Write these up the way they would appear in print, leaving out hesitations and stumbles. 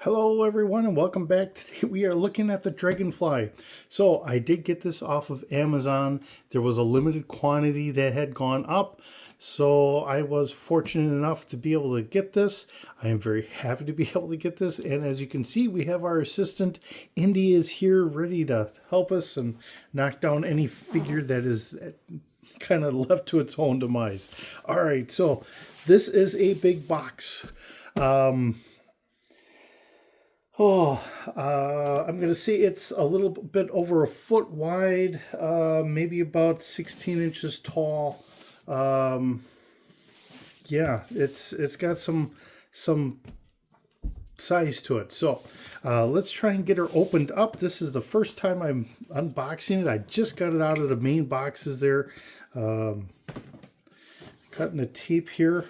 Hello everyone and welcome back. Today we are looking at the Dragonfly. So I did get this off of Amazon. There was a limited quantity that had gone up. So I was fortunate enough to be able to get this. I am very happy to be able to get this. And as you can see, we have our assistant, Indy, is here ready to help us and knock down any figure that is kind of left to its own demise. All right, so this is a big box. I'm going to say it's a little bit over a foot wide, maybe about 16 inches tall. Yeah, it's got some size to it. So let's try and get her opened up. This is the first time I'm unboxing it. I just got it out of the main boxes there. Cutting the tape here.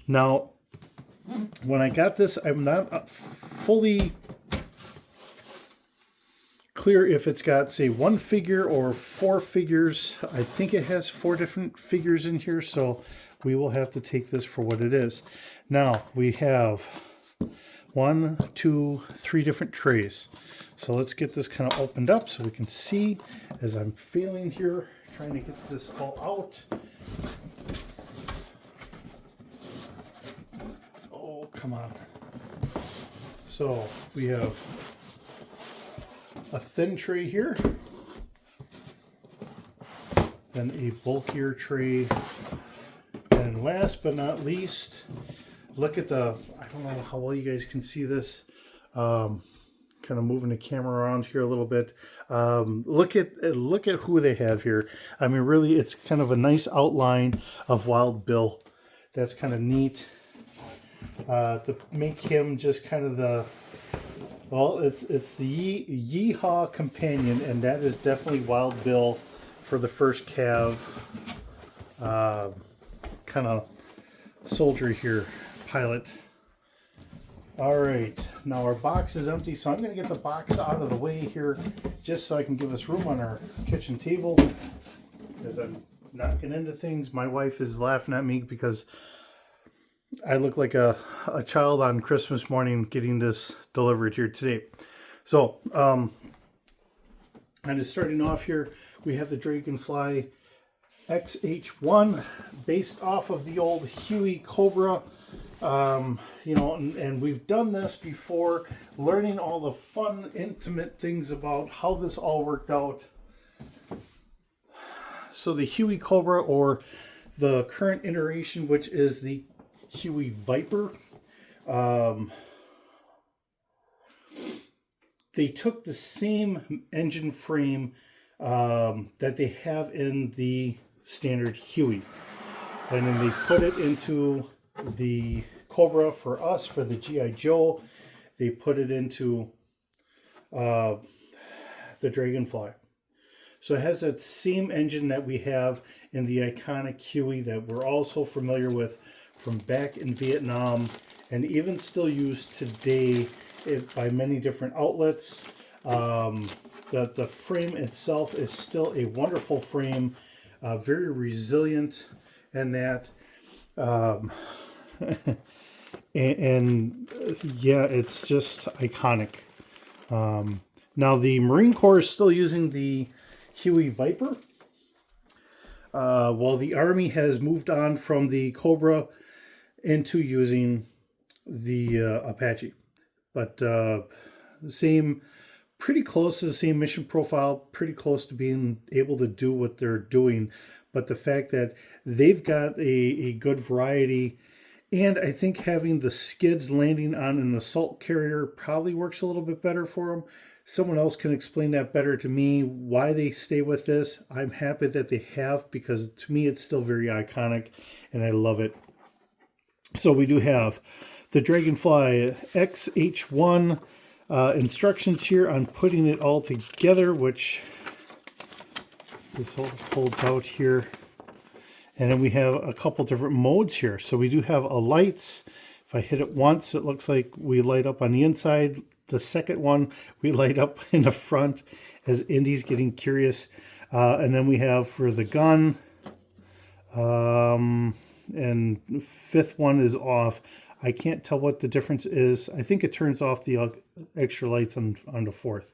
Now, when I got this, I'm not fully clear if it's got, say, one figure or four figures. I think it has four different figures in here, so we will have to take this for what it is. Now, we have 1, 2, 3 different trays. So let's get this kind of opened up so we can see as I'm feeling here, trying to get this all out. Oh, come on. So we have a thin tray here, then a bulkier tray, and last but not least, look at the, I don't know how well you guys can see this, kind of moving the camera around here a little bit. Look at who they have here. I mean, really, it's kind of a nice outline of Wild Bill. That's kind of neat. To make him just kind of the, well, it's the Yeehaw companion, and that is definitely Wild Bill for the first Cav kind of soldier here, pilot. All right, now our box is empty, so I'm going to get the box out of the way here just so I can give us room on our kitchen table. As I'm knocking into things, my wife is laughing at me because I look like a child on Christmas morning getting this delivered here today. So, and just starting off here, we have the Dragonfly XH1 based off of the old Huey Cobra. You know, and we've done this before, learning all the fun, intimate things about how this all worked out. So the Huey Cobra, or the current iteration, which is the Huey Viper, they took the same engine frame that they have in the standard Huey, and then they put it into the Cobra for us, for the G.I. Joe. They put it into the Dragonfly. So it has that same engine that we have in the iconic Huey that we're all so familiar with from back in Vietnam, and even still used today by many different outlets. The frame itself is still a wonderful frame, very resilient, and that and yeah, it's just iconic. Now the Marine Corps is still using the Huey Viper, while the Army has moved on from the Cobra into using the Apache. But pretty close to the same mission profile, pretty close to being able to do what they're doing. But the fact that they've got a good variety, and I think having the skids landing on an assault carrier probably works a little bit better for them. Someone else can explain that better to me, why they stay with this. I'm happy that they have, because to me it's still very iconic and I love it. So we do have the Dragonfly XH1 instructions here on putting it all together, which this all folds out here. And then we have a couple different modes here. So we do have a lights. If I hit it once, it looks like we light up on the inside. The second one, we light up in the front as Indy's getting curious. And then we have for the gun, and fifth one is off. I can't tell what the difference is. I think it turns off the extra lights on the fourth.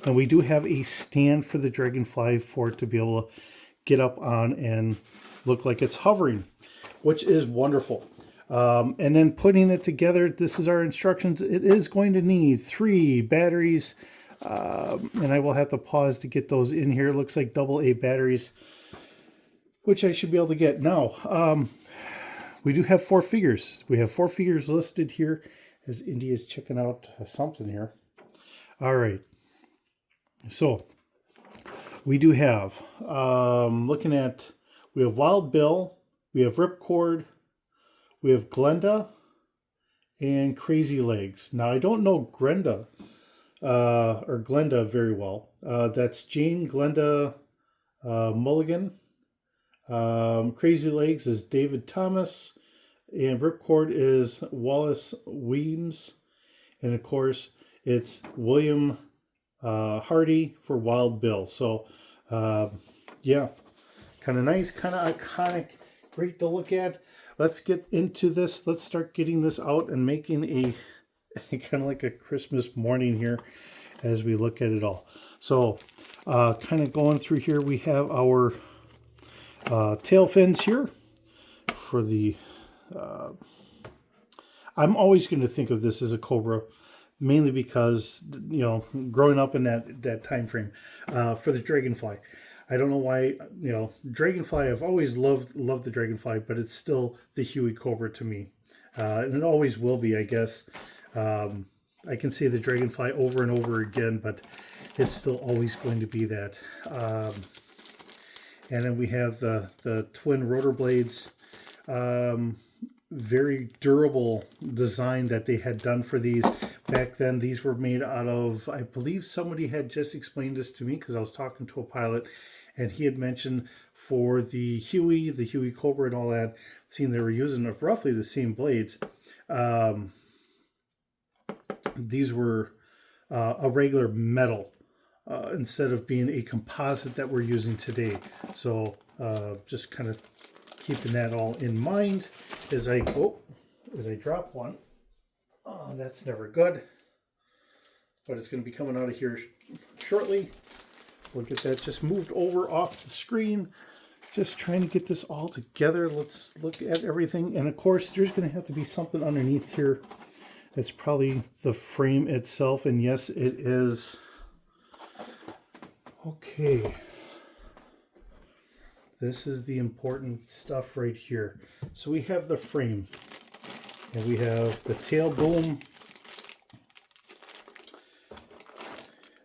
And we do have a stand for the Dragonfly for it to be able to get up on and look like it's hovering, which is wonderful. And then putting it together, this is our instructions. It is going to need 3 batteries, and I will have to pause to get those in here. It looks like AA batteries, which I should be able to get. Now, we do have 4 figures. We have 4 figures listed here as Indy is checking out something here. All right. So we do have, looking at, we have Wild Bill, we have Ripcord, we have Glenda, and Crazy Legs. Now, I don't know Glenda very well. That's Jane Glenda Mulligan. Crazy Legs is David Thomas, and Ripcord is Wallace Weems, and of course, it's William Hardy for Wild Bill. So, yeah, kind of nice, kind of iconic, great to look at. Let's get into this. Let's start getting this out and making a kind of like a Christmas morning here as we look at it all. So kind of going through here, we have our tail fins here for the, I'm always going to think of this as a Cobra, mainly because, you know, growing up in that time frame for the Dragonfly. I don't know why, you know, Dragonfly, I've always loved the Dragonfly, but it's still the Huey Cobra to me. And it always will be, I guess. I can say the Dragonfly over and over again, but it's still always going to be that. And then we have the twin rotor blades. Very durable design that they had done for these. Back then, these were made out of, I believe somebody had just explained this to me because I was talking to a pilot, and he had mentioned for the Huey Cobra and all that, seeing they were using roughly the same blades. These were a regular metal instead of being a composite that we're using today. So just kind of keeping that all in mind as I drop one. Oh, that's never good. But it's going to be coming out of here shortly. We'll get that just moved over off the screen. Just trying to get this all together. Let's look at everything. And of course, there's going to have to be something underneath here. That's probably the frame itself. And yes, it is. Okay. This is the important stuff right here. So we have the frame. And we have the tail boom,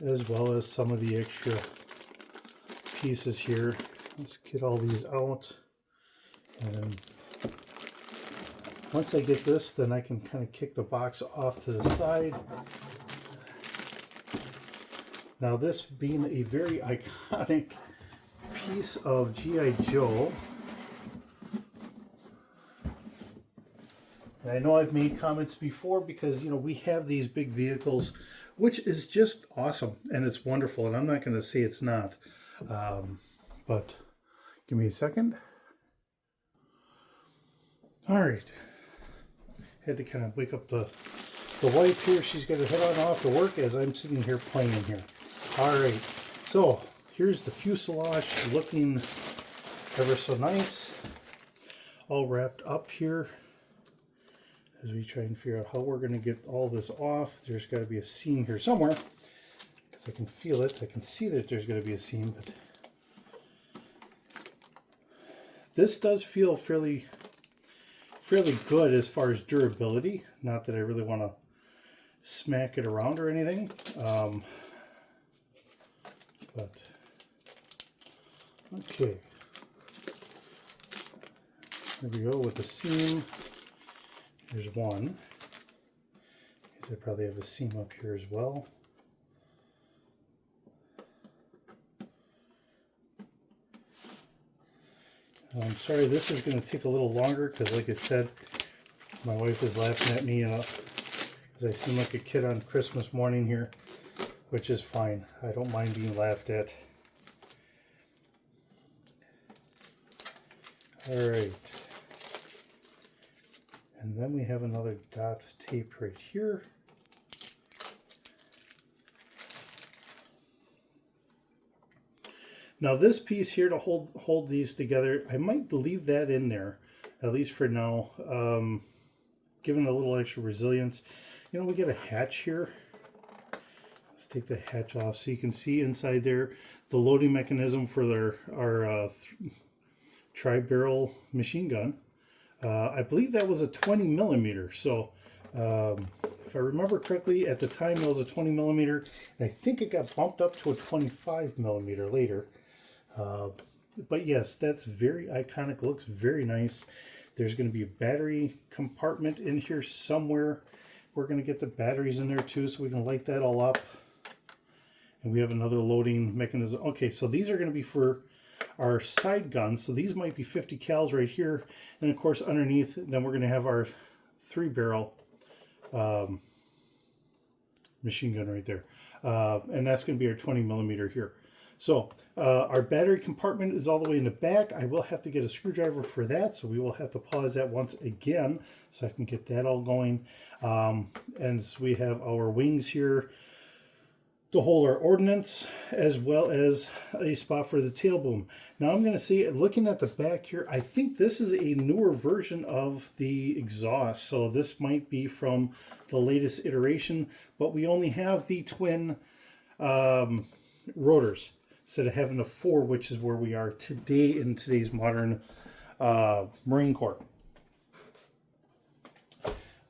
as well as some of the extra pieces here. Let's get all these out. And once I get this, then I can kind of kick the box off to the side. Now, this being a very iconic piece of G.I. Joe, and I know I've made comments before because, you know, we have these big vehicles, which is just awesome and it's wonderful. And I'm not going to say it's not, but give me a second. All right. Had to kind of wake up the wife here. She's got to head on off to work as I'm sitting here playing here. All right. So here's the fuselage looking ever so nice. All wrapped up here. As we try and figure out how we're going to get all this off. There's got to be a seam here somewhere, because I can feel it. I can see that there's going to be a seam, but this does feel fairly good as far as durability. Not that I really want to smack it around or anything, but okay. There we go with the seam. There's one. I probably have a seam up here as well. I'm sorry, this is going to take a little longer because, like I said, my wife is laughing at me because I seem like a kid on Christmas morning here, which is fine. I don't mind being laughed at. All right. And then we have another dot taped right here. Now this piece here to hold these together, I might leave that in there, at least for now, giving it a little extra resilience. You know, we get a hatch here. Let's take the hatch off so you can see inside there the loading mechanism for our tri-barrel machine gun. I believe that was a 20 millimeter. So if I remember correctly, at the time it was a 20 millimeter, and I think it got bumped up to a 25 millimeter later. But yes, that's very iconic, looks very nice. There's going to be a battery compartment in here somewhere. We're going to get the batteries in there too, so we can light that all up. And we have another loading mechanism. Okay, so these are going to be for our side guns. So these might be 50 cals right here. And of course, underneath, then we're going to have our 3-barrel machine gun right there. And that's going to be our 20 millimeter here. So our battery compartment is all the way in the back. I will have to get a screwdriver for that, so we will have to pause that once again so I can get that all going. And so we have our wings here to hold our ordnance, as well as a spot for the tail boom. Now I'm going to see, looking at the back here, I think this is a newer version of the exhaust. So this might be from the latest iteration, but we only have the twin rotors, instead of having the 4, which is where we are today in today's modern Marine Corps.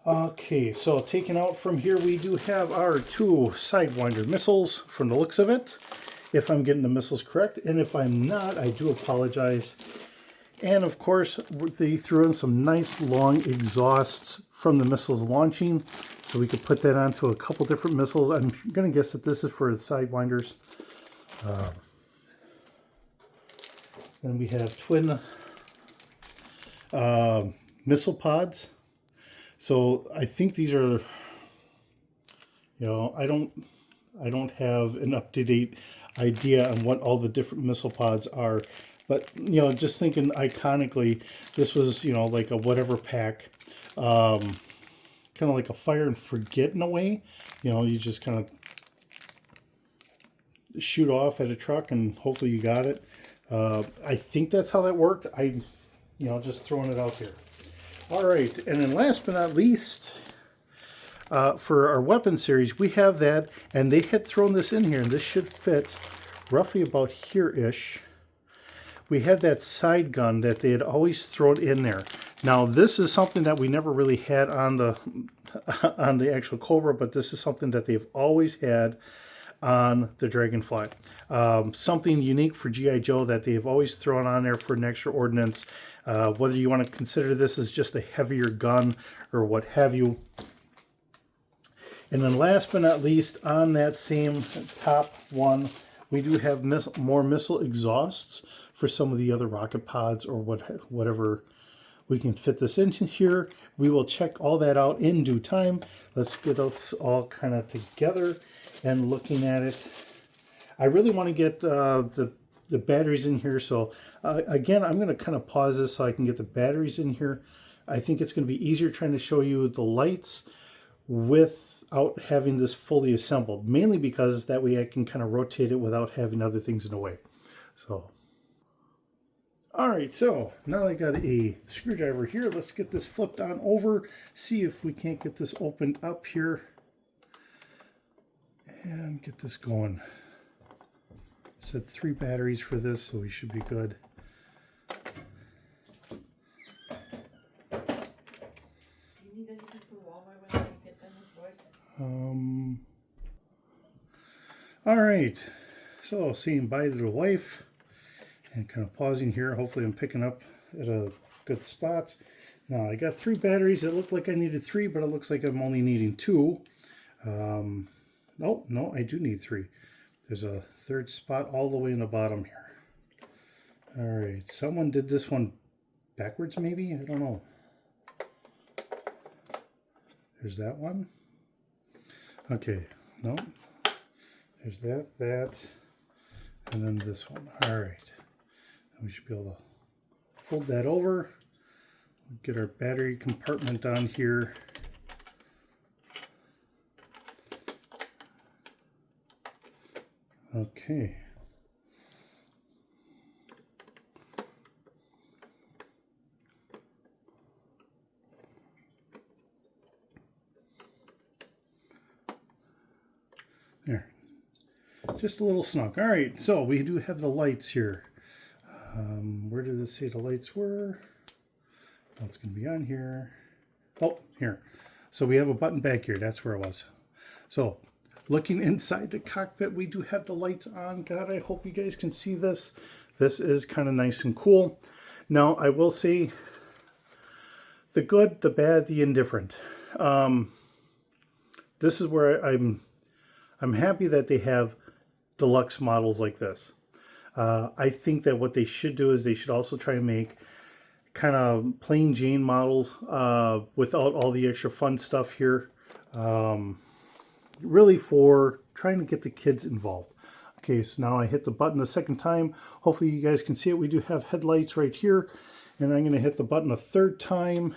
Okay, so taken out from here, we do have our 2 Sidewinder missiles from the looks of it, if I'm getting the missiles correct. And if I'm not, I do apologize. And of course, they threw in some nice long exhausts from the missiles launching, so we could put that onto a couple different missiles. I'm going to guess that this is for the Sidewinders. Then we have twin missile pods. So I think these are, you know, I don't have an up-to-date idea on what all the different missile pods are, but you know, just thinking iconically, this was, you know, like a whatever pack, kind of like a fire and forget in a way. You know, you just kind of shoot off at a truck and hopefully you got it. I think that's how that worked. Just throwing it out there. All right, and then last but not least, for our weapon series, we have that, and they had thrown this in here, and this should fit roughly about here-ish. We had that side gun that they had always thrown in there. Now, this is something that we never really had on the actual Cobra, but this is something that they've always had on the Dragonfly. Something unique for G.I. Joe that they've always thrown on there for an extra ordnance. Whether you want to consider this as just a heavier gun or what have you. And then last but not least, on that same top one, we do have more missile exhausts for some of the other rocket pods or whatever we can fit this into here. We will check all that out in due time. Let's get us all kind of together and looking at it. I really want to get the batteries in here. So again, I'm going to kind of pause this so I can get the batteries in here. I think it's going to be easier trying to show you the lights without having this fully assembled, mainly because that way I can kind of rotate it without having other things in the way. So, all right, so now I got a screwdriver here. Let's get this flipped on over, see if we can't get this opened up here and get this going. Set 3 batteries for this, so we should be good. All right, so saying bye to the wife and kind of pausing here. Hopefully I'm picking up at a good spot. Now I got 3 batteries. It looked like I needed 3, but it looks like I'm only needing 2. No, I do need 3. There's a 3rd spot all the way in the bottom here. All right, someone did this one backwards maybe? I don't know. There's that one. Okay, no. There's that, and then this one. All right. We should be able to fold that over Get our battery compartment on here. Okay. There. Just a little snug. All right, so we do have the lights here. Where did it say the lights were? Oh, it's going to be on here. Oh, here. So we have a button back here. That's where it was. So looking inside the cockpit, we do have the lights on. God, I hope you guys can see this. This is kind of nice and cool. Now, I will say the good, the bad, the indifferent. This is where I'm happy that they have deluxe models like this. I think that what they should do is they should also try and make kind of plain Jane models without all the extra fun stuff here. Really for trying to get the kids involved. Okay, so now I hit the button a second time. Hopefully you guys can see it. We do have headlights right here. And I'm going to hit the button a third time.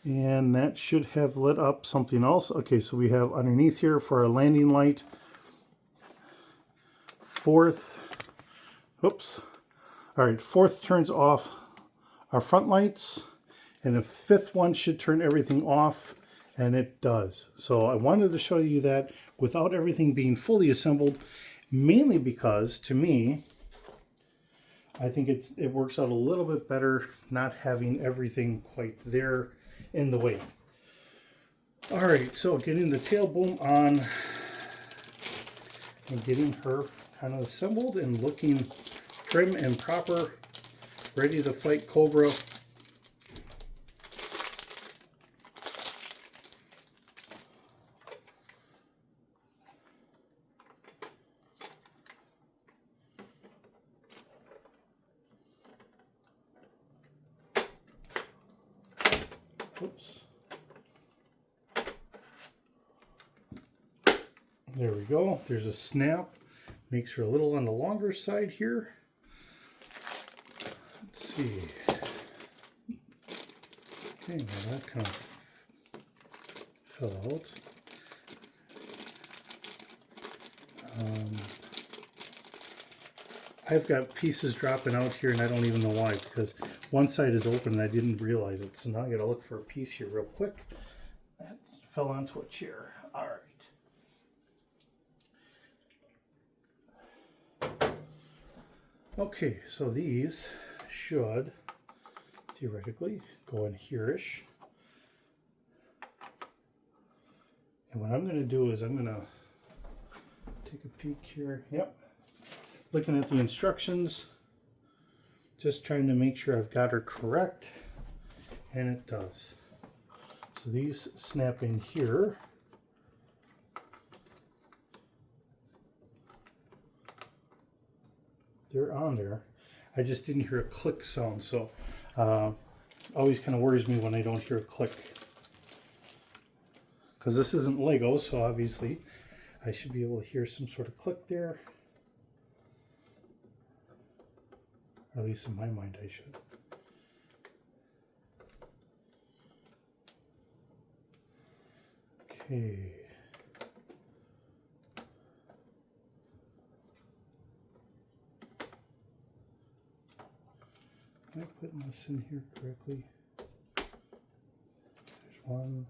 And that should have lit up something else. Okay, so we have underneath here for our landing light. Fourth, oops. All right, fourth turns off our front lights. And the fifth one should turn everything off. And it does. So I wanted to show you that without everything being fully assembled, mainly because, to me, I think it works out a little bit better not having everything quite there in the way. All right, so getting the tail boom on and getting her kind of assembled and looking trim and proper, ready to fight Cobra. Oops. There we go. There's a snap. Makes her a little on the longer side here. Let's see. Okay, well that kind of fell out. I've got pieces dropping out here and I don't even know why, because one side is open and I didn't realize it. So now I gotta look for a piece here real quick. That fell onto a chair. All right. Okay, so these should theoretically go in here-ish. And what I'm gonna do is I'm gonna take a peek here. Yep. Looking at the instructions, just trying to make sure I've got her correct, and it does. So these snap in here. They're on there. I just didn't hear a click sound, so always kind of worries me when I don't hear a click. Because this isn't Lego, so obviously I should be able to hear some sort of click there. Or at least in my mind I should. Okay. Am I putting this in here correctly? There's one.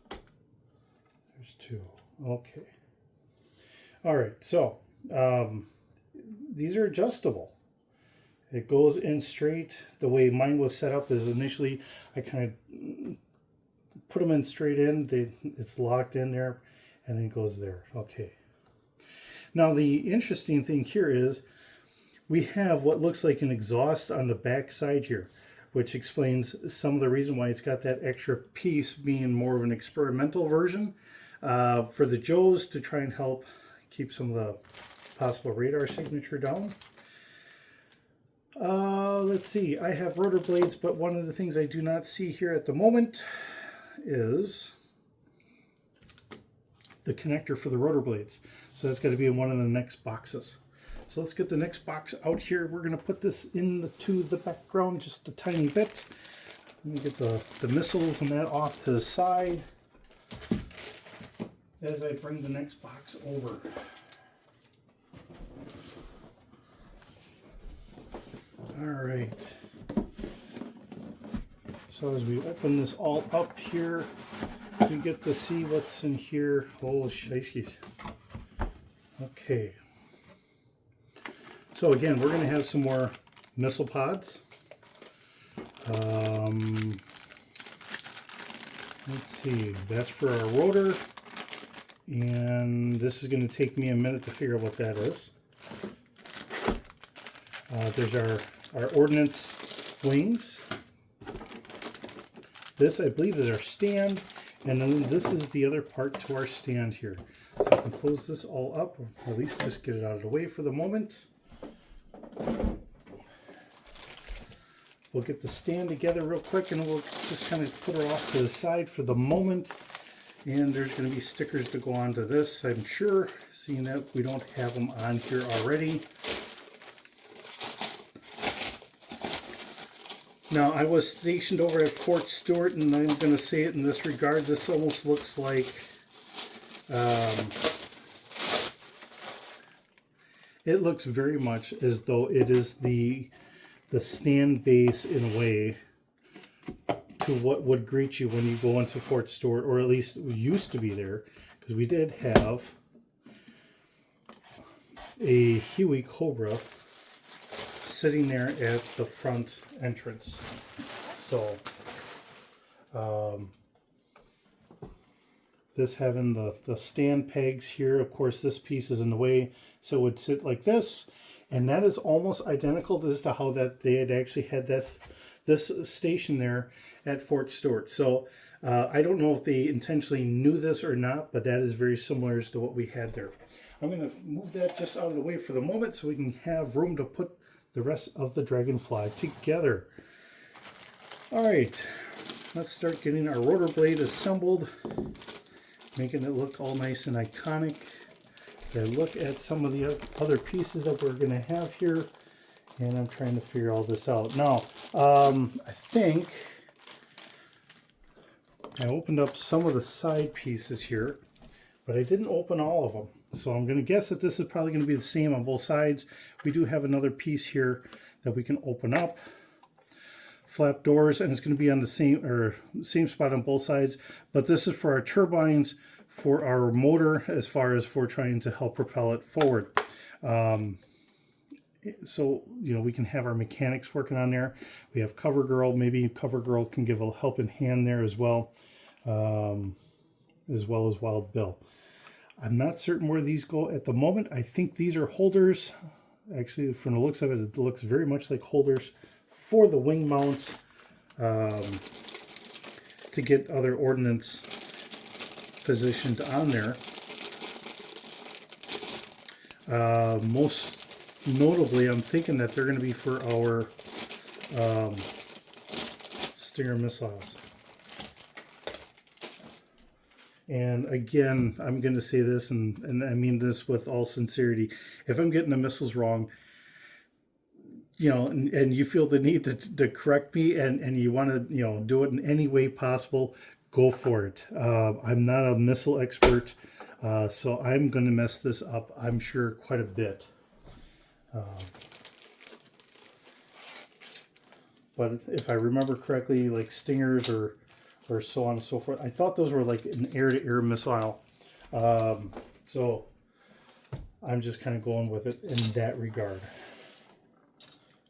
There's two. Okay. All right, so these are adjustable. It goes in straight. The way mine was set up is initially I kind of put them in straight in. It's locked in there and it goes there. Okay. Now the interesting thing here is we have what looks like an exhaust on the back side here, which explains some of the reason why it's got that extra piece, being more of an experimental version for the Joes to try and help keep some of the possible radar signature down. Let's see, I have rotor blades, but one of the things I do not see here at the moment is the connector for the rotor blades. So that's got to be in one of the next boxes. So let's get the next box out here. We're going to put this into the background just a tiny bit. Let me get the missiles and that off to the side as I bring the next box over. All right. So as we open this all up here, we get to see what's in here. Oh, shishis. Okay. So again, we're going to have some more missile pods. Let's see. That's for our rotor. And this is going to take me a minute to figure out what that is. There's our ordnance wings. This, I believe, is our stand. And then this is the other part to our stand here. So I can close this all up, or at least just get it out of the way for the moment. We'll get the stand together real quick and we'll just kind of put her off to the side for the moment. And there's going to be stickers to go onto this, I'm sure, seeing that we don't have them on here already. Now, I was stationed over at Fort Stewart, and I'm going to say it in this regard. This almost looks like it looks very much as though it is the stand base in a way to what would greet you when you go into Fort Stewart, or at least used to be there, because we did have a Huey Cobra sitting there at the front entrance. So this having the stand pegs here, of course this piece is in the way, so it would sit like this, and that is almost identical as to how that they had actually had this station there at Fort Stewart. So I don't know if they intentionally knew this or not, but that is very similar as to what we had there. I'm going to move that just out of the way for the moment so we can have room to put the rest of the Dragonfly together. All right, let's start getting our rotor blade assembled, making it look all nice and iconic. I look at some of the other pieces that we're going to have here, and I'm trying to figure all this out. Now, I think I opened up some of the side pieces here, but I didn't open all of them. So I'm going to guess that this is probably going to be the same on both sides. We do have another piece here that we can open up. Flap doors, and it's going to be on the same spot on both sides. But this is for our turbines, for our motor, as far as for trying to help propel it forward. So, you know, we can have our mechanics working on there. We have Cover Girl. Maybe Cover Girl can give a helping hand there as well as Wild Bill. I'm not certain where these go at the moment. I think these are holders. Actually, from the looks of it, it looks very much like holders for the wing mounts to get other ordnance positioned on there. Most notably, I'm thinking that they're going to be for our Stinger missiles. And again, I'm going to say this, and I mean this with all sincerity. If I'm getting the missiles wrong, you know, and you feel the need to correct me, and you want to, you know, do it in any way possible, go for it. I'm not a missile expert, so I'm going to mess this up, I'm sure, quite a bit. But if I remember correctly, like Stingers or so on and so forth, I thought those were like an air-to-air missile. So I'm just kind of going with it in that regard.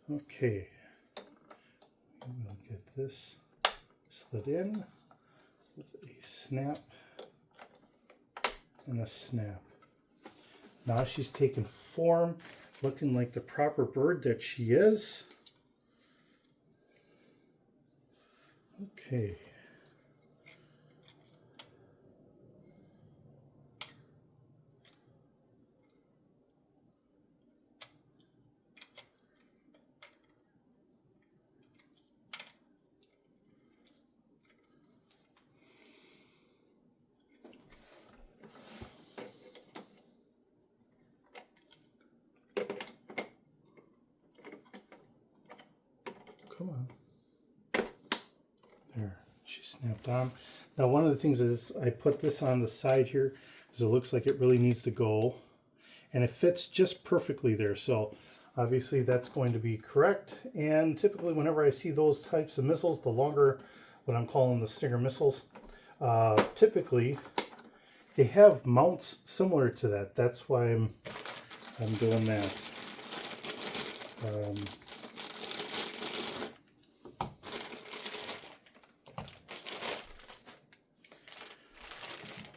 Okay, we'll get this slid in with a snap and a snap. Now she's taken form, looking like the proper bird that she is. Okay. come on. There, she snapped on. Now one of the things is I put this on the side here because it looks like it really needs to go. And it fits just perfectly there. So obviously that's going to be correct. And typically whenever I see those types of missiles, the longer, what I'm calling the Stinger missiles, typically they have mounts similar to that. That's why I'm doing that.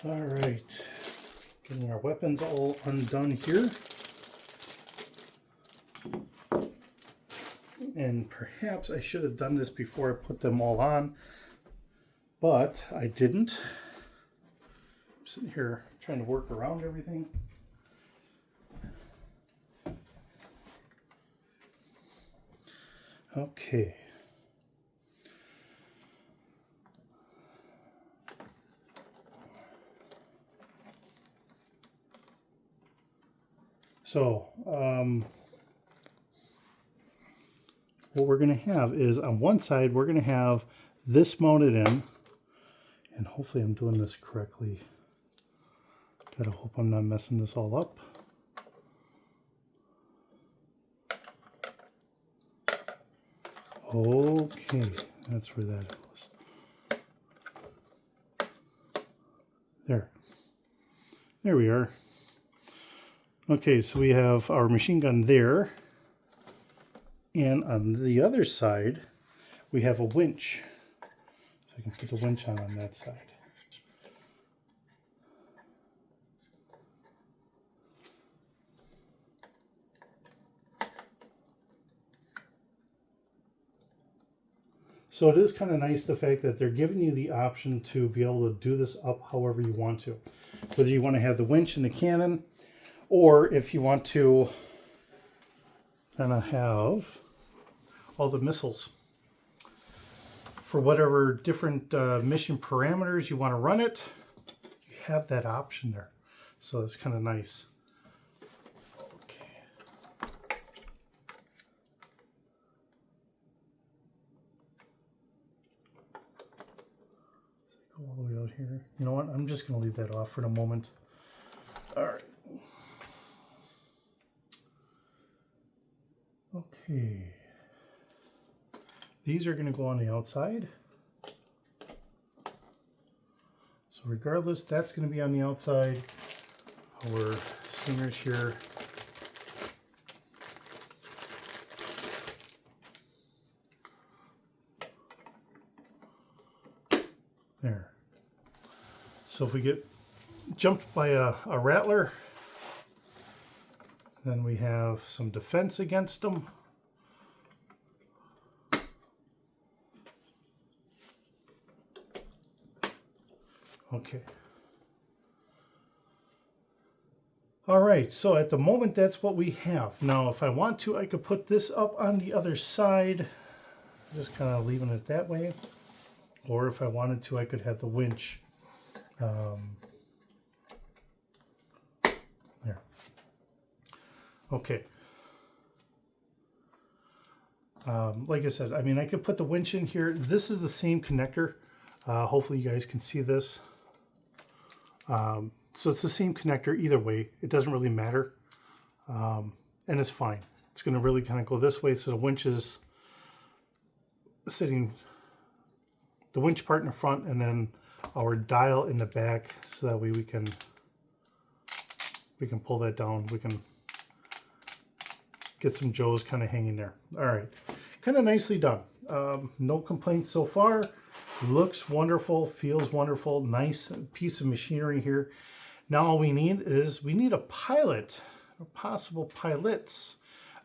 All right, getting our weapons all undone here. And perhaps I should have done this before I put them all on, but I didn't. I'm sitting here trying to work around everything. Okay. So, what we're going to have is on one side, we're going to have this mounted in, and hopefully I'm doing this correctly. Gotta hope I'm not messing this all up. Okay, that's where that was. There we are. Okay, so we have our machine gun there. And on the other side, we have a winch. So I can put the winch on that side. So it is kind of nice the fact that they're giving you the option to be able to do this up however you want to. Whether you want to have the winch and the cannon, or if you want to kind of have all the missiles. For whatever different mission parameters you want to run it, you have that option there. So it's kind of nice. All the way out here. You know what? I'm just going to leave that off for the moment. All right. Okay. These are going to go on the outside. So regardless, that's going to be on the outside. Our Stingers here. There. So if we get jumped by a rattler, then we have some defense against them. Okay. All right, so at the moment, that's what we have. Now, if I want to, I could put this up on the other side, just kind of leaving it that way. Or if I wanted to, I could have the winch there. Okay. Like I said, I mean, I could put the winch in here. This is the same connector. Hopefully you guys can see this. So it's the same connector either way. It doesn't really matter. And it's fine. It's going to really kind of go this way. So the winch is sitting, the winch part in the front, and then our dial in the back, so that way we can pull that down. We can get some Joes kind of hanging there. All right, kind of nicely done. No complaints so far. Looks wonderful, feels wonderful. Nice piece of machinery here. Now all we need is a pilot, or possible pilots.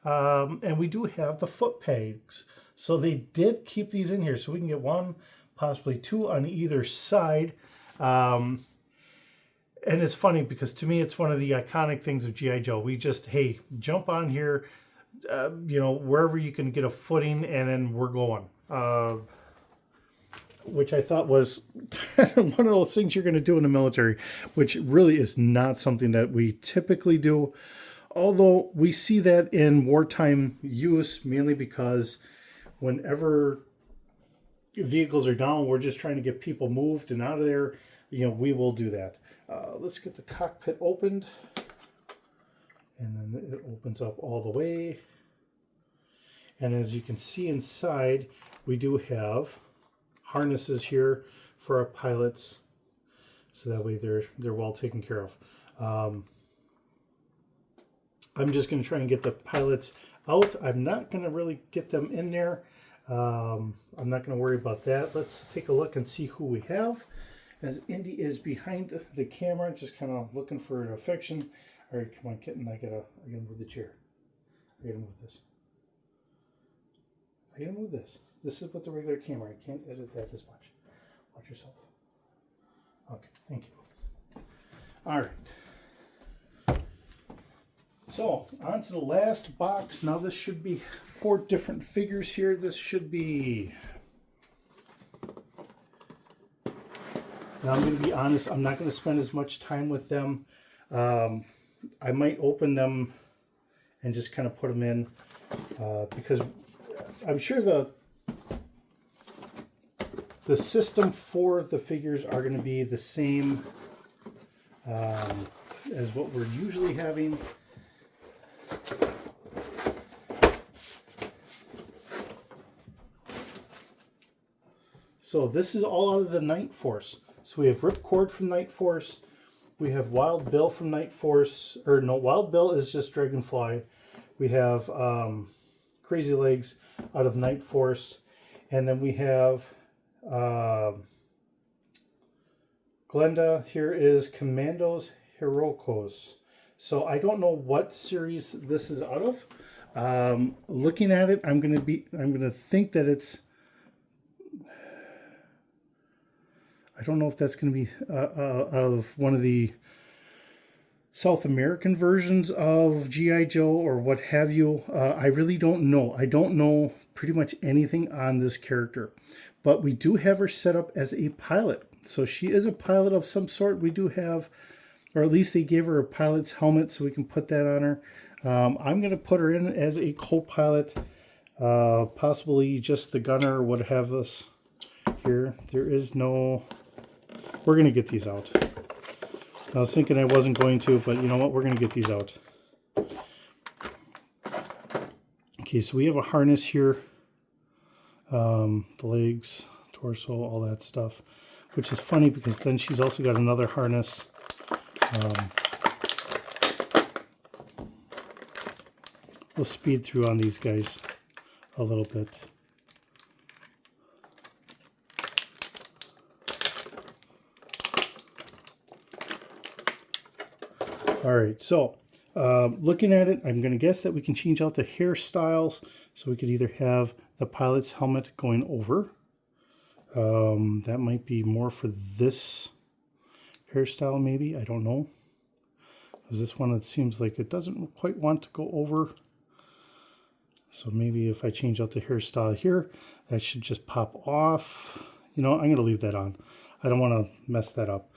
And we do have the foot pegs. So they did keep these in here, so we can get one, possibly two on either side. And it's funny because to me, it's one of the iconic things of G.I. Joe. We just, hey, jump on here, you know, wherever you can get a footing, and then we're going. Which I thought was kind of one of those things you're going to do in the military, which really is not something that we typically do. Although we see that in wartime use, mainly because whenever vehicles are down, we're just trying to get people moved and out of there, we will do that. Let's get the cockpit opened. And then it opens up all the way. And as you can see inside, we do have harnesses here for our pilots, so that way they're well taken care of. I'm just going to try and get the pilots out. I'm not going to really get them in there. I'm not going to worry about that. Let's take a look and see who we have. As Indy is behind the camera, just kind of looking for affection. All right, come on, kitten. I gotta move the chair. I gotta move this. I gotta move this. This is with the regular camera. I can't edit that as much. Watch yourself. Okay, thank you. All right. So, on to the last box. Now, this should be 4 different figures here. This should be... Now, I'm going to be honest. I'm not going to spend as much time with them. I might open them and just kind of put them in because I'm sure the system for the figures are going to be the same as what we're usually having. So this is all out of the Night Force. So we have Ripcord from Night Force. We have Wild Bill from Night Force. Or no, Wild Bill is just Dragonfly. We have Crazy Legs out of Night Force. And then we have Glenda. Here is Commandos Heroicos. So I don't know what series this is out of. Looking at it, I'm gonna think that it's... I don't know if that's going to be out of one of the South American versions of G.I. Joe or what have you. I really don't know. I don't know pretty much anything on this character. But we do have her set up as a pilot. So she is a pilot of some sort. We do have, or at least they gave her a pilot's helmet so we can put that on her. I'm going to put her in as a co-pilot, possibly just the gunner or what have us here. There is no... We're going to get these out. I was thinking I wasn't going to, but you know what? We're going to get these out. Okay, so we have a harness here. The legs, torso, all that stuff. Which is funny because then she's also got another harness. We'll speed through on these guys a little bit. All right, so looking at it, I'm going to guess that we can change out the hairstyles. So we could either have the pilot's helmet going over. That might be more for this hairstyle, maybe. I don't know. Because this one, it seems like it doesn't quite want to go over. So maybe if I change out the hairstyle here, that should just pop off. You know, I'm going to leave that on. I don't want to mess that up.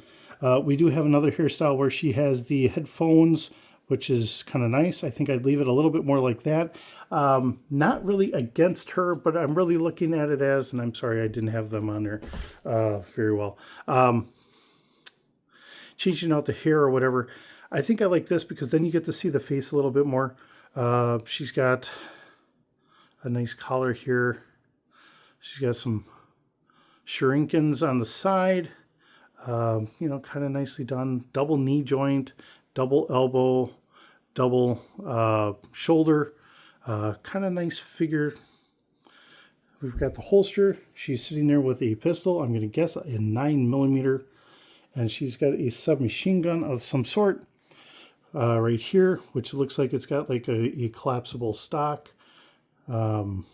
We do have another hairstyle where she has the headphones, which is kind of nice. I think I'd leave it a little bit more like that. Not really against her, but I'm really looking at it as, and I'm sorry I didn't have them on there very well. Changing out the hair or whatever. I think I like this because then you get to see the face a little bit more. She's got a nice collar here. She's got some shurinkens on the side. You know, kind of nicely done. Double knee joint, double elbow, double shoulder. Kind of nice figure. We've got the holster. She's sitting there with a pistol. I'm going to guess a 9mm. And she's got a submachine gun of some sort right here, which looks like it's got like a collapsible stock. So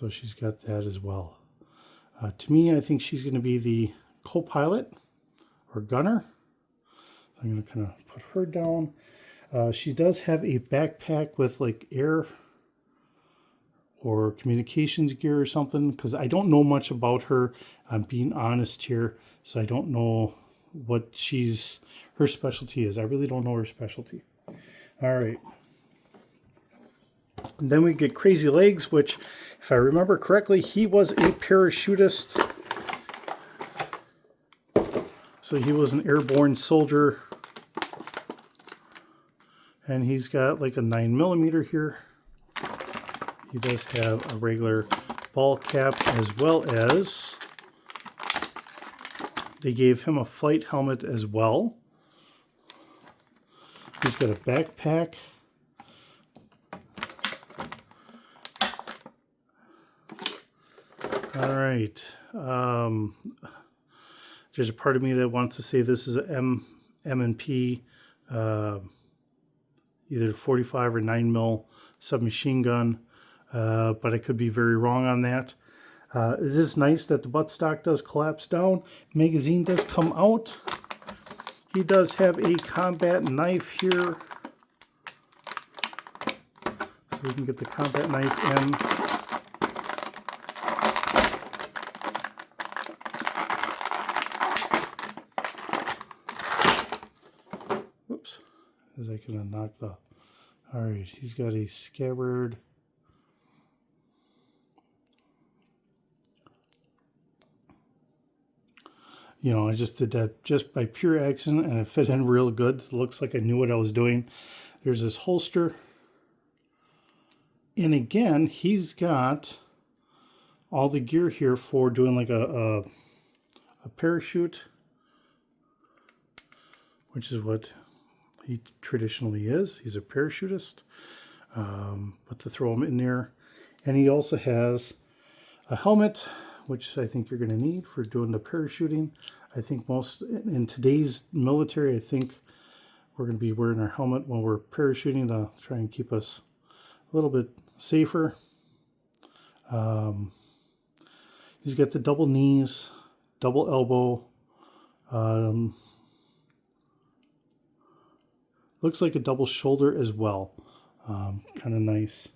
she's got that as well. To me, I think she's going to be the co-pilot or gunner. I'm going to kind of put her down. She does have a backpack with like air or communications gear or something, because I don't know much about her. I'm being honest here, so I don't know what her specialty is. I really don't know her specialty. All right. And then we get Crazy Legs, which, if I remember correctly, he was a parachutist. So he was an airborne soldier. And he's got like a 9mm here. He does have a regular ball cap, as well as they gave him a flight helmet as well. He's got a backpack. All right. There's a part of me that wants to say this is a M&P, either 45 or 9mm submachine gun, but I could be very wrong on that. It is nice that the buttstock does collapse down. Magazine does come out. He does have a combat knife here, so we can get the combat knife in. Whoops, as I can unlock the... All right, he's got a scabbard. You know, I just did that just by pure accident, and it fit in real good. It looks like I knew what I was doing. There's this holster. And again, he's got all the gear here for doing like a parachute, which is what he traditionally is. He's a parachutist. But to throw him in there. And he also has a helmet, which I think you're going to need for doing the parachuting. I think most in today's military, I think we're going to be wearing our helmet when we're parachuting to try and keep us a little bit safer. He's got the double knees, double elbow. Looks like a double shoulder as well. Kind of nice.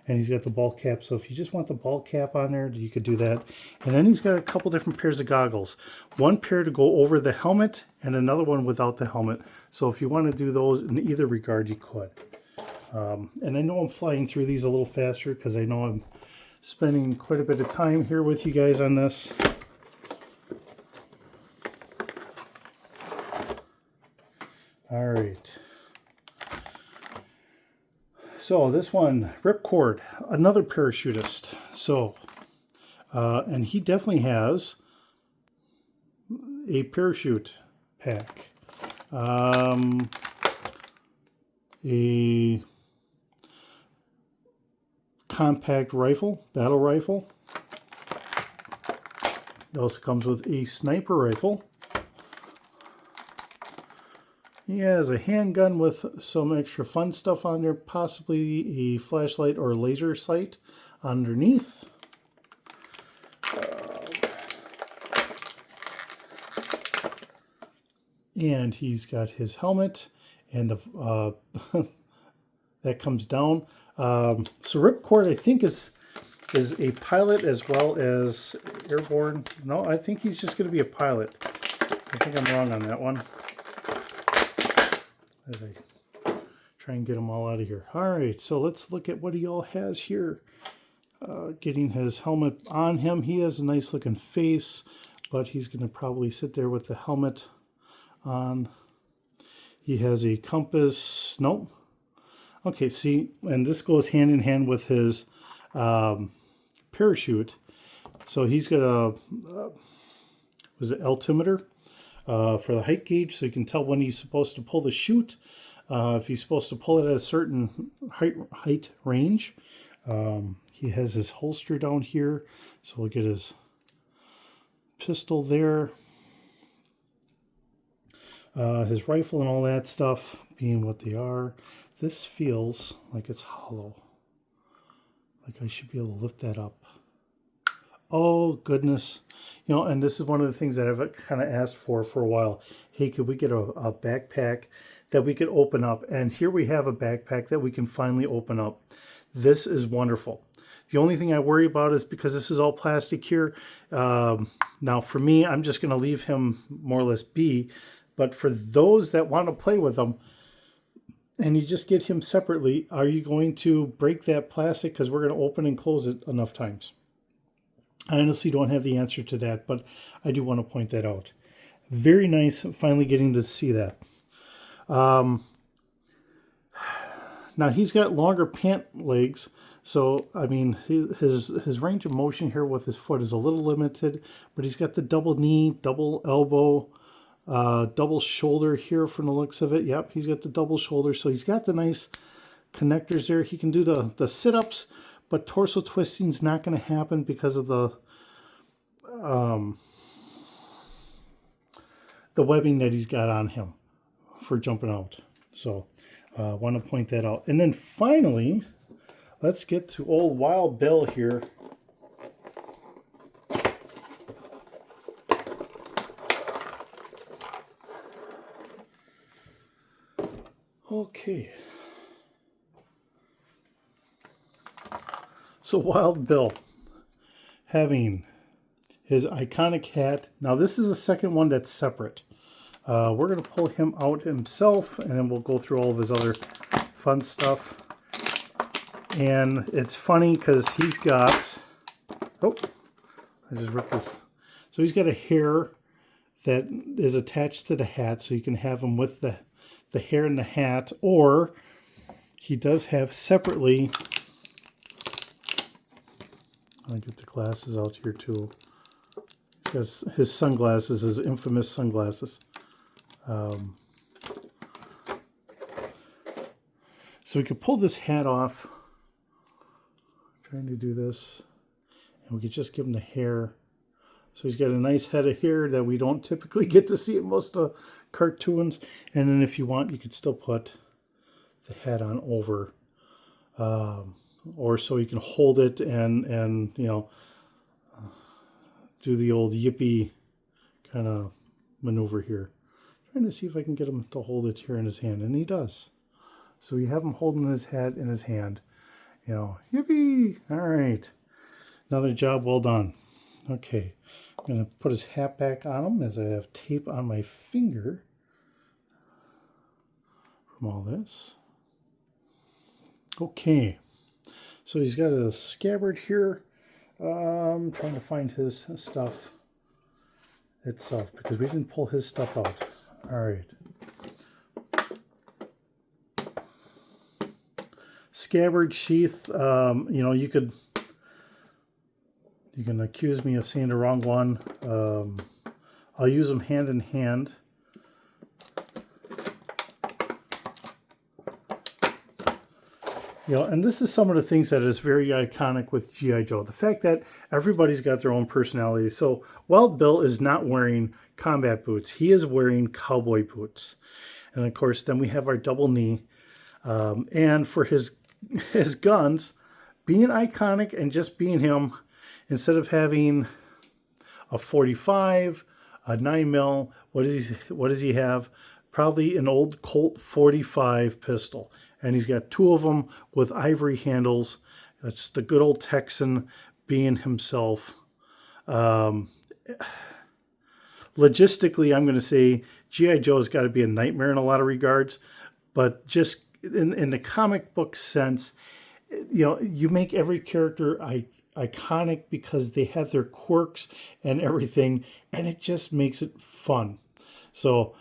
And he's got the ball cap, so if you just want the ball cap on there, you could do that. And then he's got a couple different pairs of goggles. One pair to go over the helmet, and another one without the helmet. So if you want to do those in either regard, you could. And I know I'm flying through these a little faster because I know I'm spending quite a bit of time here with you guys on this. All right. So this one, Ripcord, another parachutist. So, and he definitely has a parachute pack, a compact rifle, battle rifle. It also comes with a sniper rifle. He has a handgun with some extra fun stuff on there, possibly a flashlight or laser sight underneath. And he's got his helmet, and the that comes down. So Ripcord, I think, is a pilot as well as airborne. No, I think he's just going to be a pilot. I think I'm wrong on that one. As I try and get them all out of here. All right, so let's look at what he all has here. Getting his helmet on him. He has a nice looking face, but he's going to probably sit there with the helmet on. He has a compass. Nope. Okay, see, and this goes hand in hand with his parachute. So he's got a was it altimeter for the height gauge, so you can tell when he's supposed to pull the chute. If he's supposed to pull it at a certain height range. He has his holster down here, so we'll get his pistol there. His rifle and all that stuff being what they are. This feels like it's hollow. Like I should be able to lift that up. Oh, goodness. You know, and this is one of the things that I've kind of asked for a while. Hey, could we get a backpack that we could open up? And here we have a backpack that we can finally open up. This is wonderful. The only thing I worry about is because this is all plastic here. Now, for me, I'm just going to leave him more or less be. But for those that want to play with them, and you just get him separately, are you going to break that plastic? Because we're going to open and close it enough times. I honestly don't have the answer to that, but I do want to point that out. Very nice finally getting to see that. Now he's got longer pant legs, so I mean his range of motion here with his foot is a little limited, but he's got the double knee, double elbow, double shoulder here from the looks of it. Yep, he's got the double shoulder, so he's got the nice connectors there. He can do the sit-ups, but torso twisting is not going to happen because of the webbing that he's got on him for jumping out. So I want to point that out. And then finally, let's get to old Wild Bill here. Okay. So Wild Bill having his iconic hat. Now this is the second one that's separate. We're going to pull him out himself, and then we'll go through all of his other fun stuff. And it's funny because he's got, oh, I just ripped this. So he's got a hair that is attached to the hat, so you can have him with the hair in the hat, or he does have separately, I'll get the glasses out here too. He has his sunglasses, his infamous sunglasses. So we could pull this hat off. Trying to do this, and we could just give him the hair. So he's got a nice head of hair that we don't typically get to see in most cartoons. And then if you want, you could still put the hat on over, or so you can hold it and you know, do the old yippee kind of maneuver here. Trying to see if I can get him to hold it here in his hand, and he does. So we have him holding his hat in his hand. You know, yippee! All right, another job well done. Okay, I'm going to put his hat back on him as I have tape on my finger from all this. Okay, so he's got a scabbard here. I'm trying to find his stuff itself because we didn't pull his stuff out. All right. Scabbard sheath, you know, you can accuse me of saying the wrong one. I'll use them hand in hand. You know, and this is some of the things that is very iconic with G.I. Joe. The fact that everybody's got their own personality. So Wild Bill is not wearing combat boots. He is wearing cowboy boots. And of course, then we have our double knee. And for his guns, being iconic and just being him, instead of having a 45, a 9mm, what does he have? Probably an old Colt 45 pistol. And he's got two of them with ivory handles. Just a good old Texan being himself. Logistically, I'm going to say G.I. Joe's got to be a nightmare in a lot of regards. But just in the comic book sense, you know, you make every character iconic because they have their quirks and everything, and it just makes it fun. So,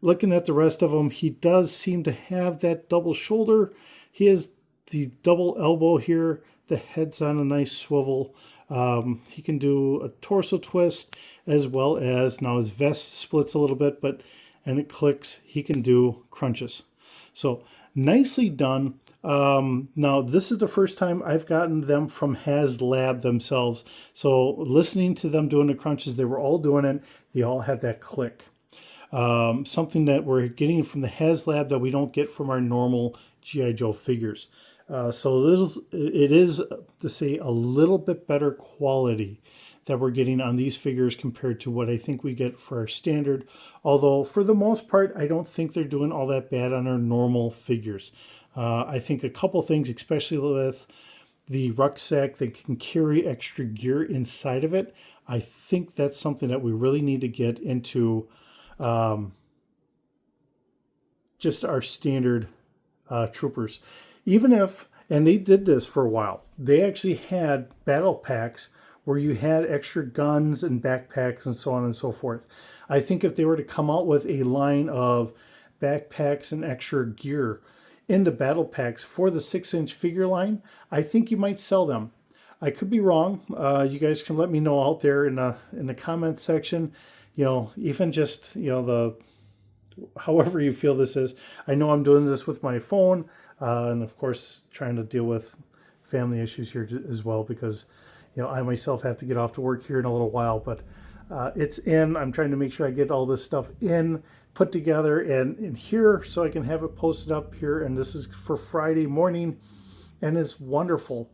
looking at the rest of them, he does seem to have that double shoulder. He has the double elbow here. The head's on a nice swivel. He can do a torso twist as well as, now his vest splits a little bit, and it clicks. He can do crunches. So nicely done. Now this is the first time I've gotten them from HasLab themselves. So listening to them doing the crunches, they were all doing it. They all have that click. Something that we're getting from the HasLab that we don't get from our normal G.I. Joe figures. So it is, to say, a little bit better quality that we're getting on these figures compared to what I think we get for our standard. Although, for the most part, I don't think they're doing all that bad on our normal figures. I think a couple things, especially with the rucksack that can carry extra gear inside of it, I think that's something that we really need to get into just our standard troopers. Even if, and they did this for a while, they actually had battle packs where you had extra guns and backpacks and so on and so forth. I think if they were to come out with a line of backpacks and extra gear in the battle packs for the 6-inch figure line, I think you might sell them. I could be wrong. You guys can let me know out there in the comment section. You know, even just, you know, the however you feel this is. I know I'm doing this with my phone, and of course trying to deal with family issues here as well, because, you know, I myself have to get off to work here in a little while, but it's in. I'm trying to make sure I get all this stuff in, put together, and here so I can have it posted up here. And this is for Friday morning, and it's wonderful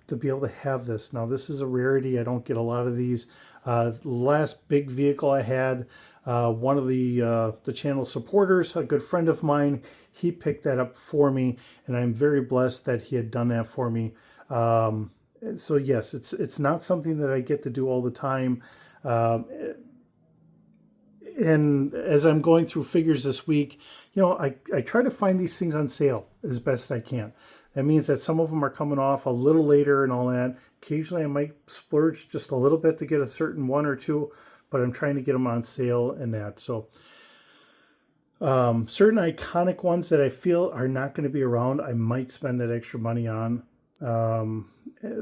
to be able to have this. Now, this is a rarity. I don't get a lot of these. Last big vehicle I had, one of the channel supporters, a good friend of mine, he picked that up for me, and I'm very blessed that he had done that for me. So yes, it's not something that I get to do all the time. And as I'm going through figures this week, you know, I try to find these things on sale as best I can. That means that some of them are coming off a little later and all that. Occasionally I might splurge just a little bit to get a certain one or two, but I'm trying to get them on sale and that. So certain iconic ones that I feel are not going to be around, I might spend that extra money on.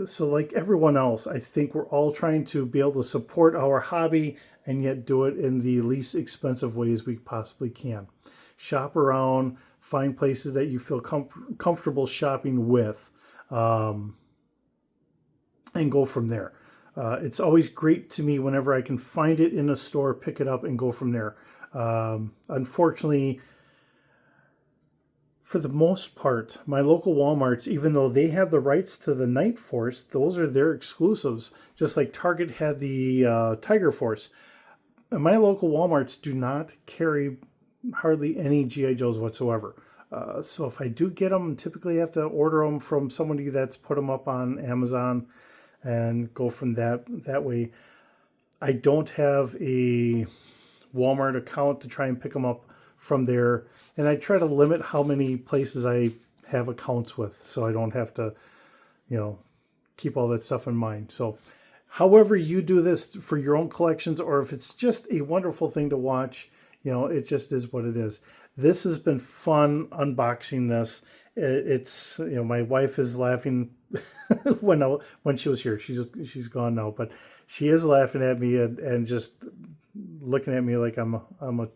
So like everyone else, I think we're all trying to be able to support our hobby and yet do it in the least expensive ways we possibly can. Shop around, find places that you feel comfortable shopping with, and go from there. It's always great to me whenever I can find it in a store, pick it up, and go from there. Unfortunately, for the most part, my local Walmarts, even though they have the rights to the Night Force, those are their exclusives. Just like Target had the Tiger Force. And my local Walmarts do not carry hardly any G.I. Joes whatsoever. So if I do get them, typically I have to order them from somebody that's put them up on Amazon and go from that way. I don't have a Walmart account to try and pick them up from there, and I try to limit how many places I have accounts with, so I don't have to, you know, keep all that stuff in mind. So however you do this for your own collections, or if it's just a wonderful thing to watch, you know, it just is what it is. This has been fun unboxing this. It's, you know, my wife is laughing when she was here. She's gone now, but she is laughing at me and just looking at me like I'm a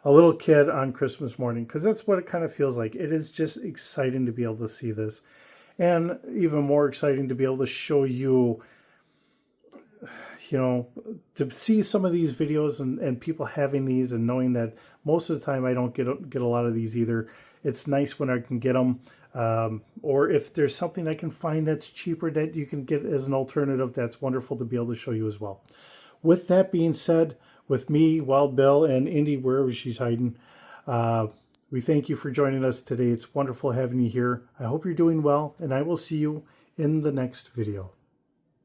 a little kid on Christmas morning, because that's what it kind of feels like. It is just exciting to be able to see this, and even more exciting to be able to show you, you know, to see some of these videos and people having these and knowing that most of the time I don't get a lot of these either. It's nice when I can get them, or if there's something I can find that's cheaper that you can get as an alternative, that's wonderful to be able to show you as well. With that being said, with me, Wild Bill, and Indy, wherever she's hiding, we thank you for joining us today. It's wonderful having you here. I hope you're doing well, and I will see you in the next video.